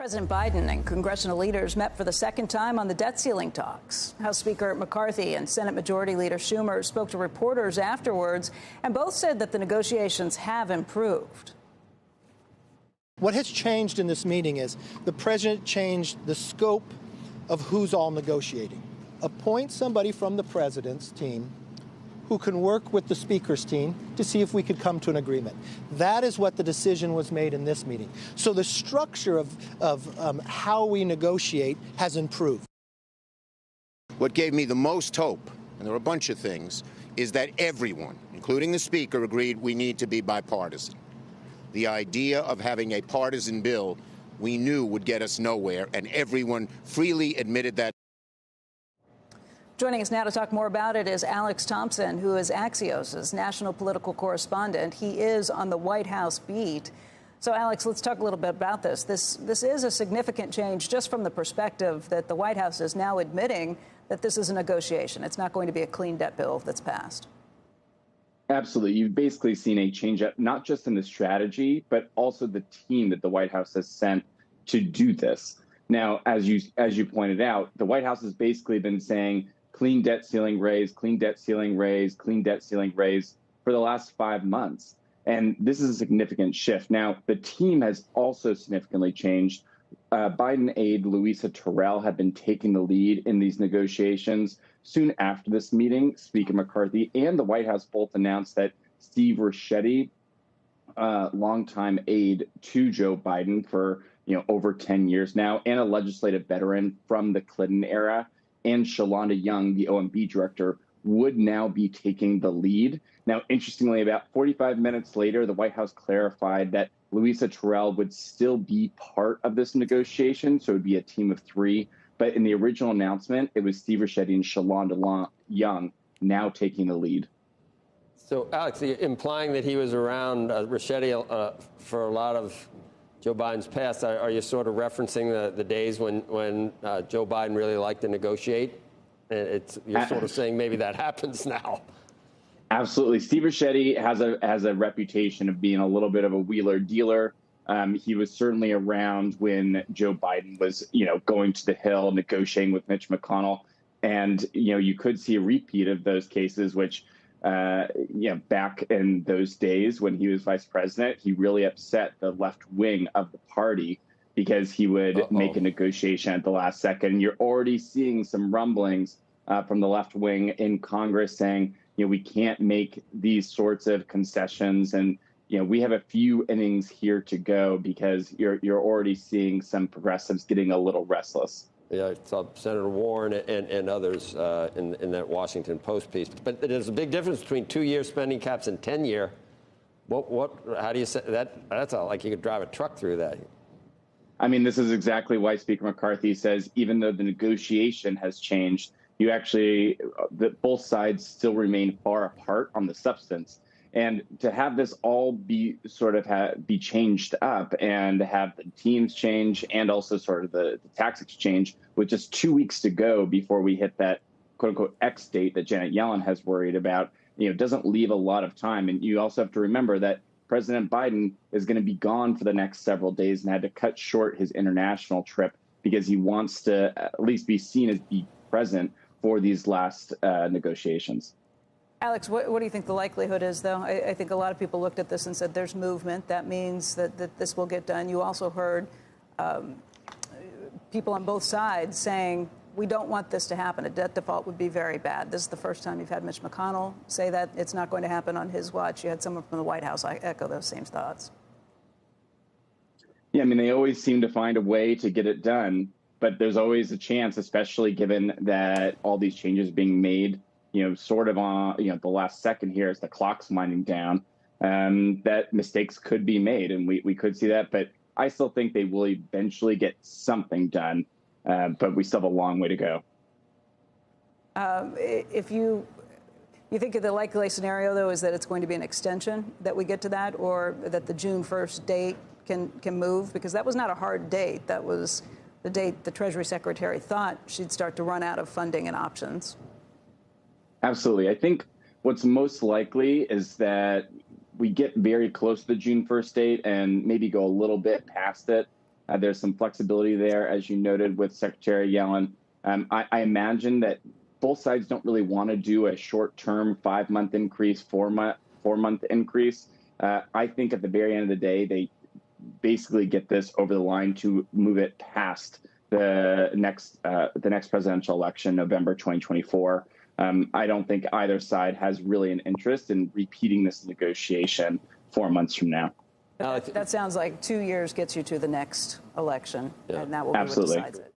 President Biden and congressional leaders met for the second time on the debt ceiling talks. House Speaker McCarthy and Senate Majority Leader Schumer spoke to reporters afterwards, and both said that the negotiations have improved. What has changed in this meeting is the president changed the scope of who's all negotiating. Appoint somebody from the president's team who can work with the speaker's team to see if we could come to an agreement. That is what the decision was made in this meeting. So the structure of how we negotiate has improved. What gave me the most hope, and there were a bunch of things, is that everyone, including the speaker, agreed we need to be bipartisan. The idea of having a partisan bill we knew would get us nowhere, and everyone freely admitted that. Joining us now to talk more about it is Alex Thompson, who is Axios' national political correspondent. He is on the White House beat. So, Alex, let's talk a little bit about this. This is a significant change just from the perspective that the White House is now admitting that this is a negotiation. It's not going to be a clean debt bill that's passed. Absolutely. You've basically seen a change up, not just in the strategy, but also the team that the White House has sent to do this. Now, as you pointed out, the White House has basically been saying clean debt ceiling raise, clean debt ceiling raise, clean debt ceiling raise for the last 5 months. And this is a significant shift. Now, the team has also significantly changed. Biden aide Louisa Terrell had been taking the lead in these negotiations. Soon after this meeting, Speaker McCarthy and the White House both announced that Steve Ricchetti, longtime aide to Joe Biden for over 10 years now, and a legislative veteran from the Clinton era, and Shalonda Young, the OMB director, would now be taking the lead. Now, interestingly, about 45 minutes later, the White House clarified that Louisa Terrell would still be part of this negotiation, so it would be a team of 3. But in the original announcement, it was Steve Ricchetti and Shalonda Young now taking the lead. So, Alex, you're implying that he was around Ricchetti for a lot of Joe Biden's past. Are you sort of referencing the days when Joe Biden really liked to negotiate? You're sort of saying maybe that happens now. Absolutely. Steve Ricchetti has a reputation of being a little bit of a wheeler dealer. He was certainly around when Joe Biden was, going to the Hill, negotiating with Mitch McConnell. And, you could see a repeat of those cases, which, back in those days when he was vice president, he really upset the left wing of the party because he would make a negotiation at the last second. You're already seeing some rumblings from the left wing in Congress saying, we can't make these sorts of concessions. And, we have a few innings here to go because you're already seeing some progressives getting a little restless. Yeah, I saw Senator Warren and others in that Washington Post piece. But there's a big difference between 2-year spending caps and 10-year. How do you say that? That's like you could drive a truck through that. I mean, this is exactly why Speaker McCarthy says even though the negotiation has changed, both sides still remain far apart on the substance. And to have this all be changed up and have the teams change and also sort of the tax exchange with just 2 weeks to go before we hit that quote unquote X date that Janet Yellen has worried about, doesn't leave a lot of time. And you also have to remember that President Biden is going to be gone for the next several days and had to cut short his international trip because he wants to at least be seen as be present for these last negotiations. Alex, what do you think the likelihood is, though? I think a lot of people looked at this and said there's movement. That means that this will get done. You also heard people on both sides saying we don't want this to happen. A debt default would be very bad. This is the first time you've had Mitch McConnell say that it's not going to happen on his watch. You had someone from the White House. I echo those same thoughts. Yeah, I mean, they always seem to find a way to get it done, but there's always a chance, especially given that all these changes are being made sort of on, the last second here as the clock's winding down, that mistakes could be made. And we could see that. But I still think they will eventually get something done. But we still have a long way to go. If you think of the likely scenario, though, is that it's going to be an extension that we get to that, or that the June 1st date can move? Because that was not a hard date. That was the date the Treasury Secretary thought she'd start to run out of funding and options. Absolutely. I think what's most likely is that we get very close to the June 1st date and maybe go a little bit past it. There's some flexibility there, as you noted, with Secretary Yellen. I imagine that both sides don't really want to do a short-term 5-month increase, 4-month increase. I think at the very end of the day, they basically get this over the line to move it past the next presidential election, November 2024. I don't think either side has really an interest in repeating this negotiation 4 months from now. That sounds like 2 years gets you to the next election, and that will be what decides it.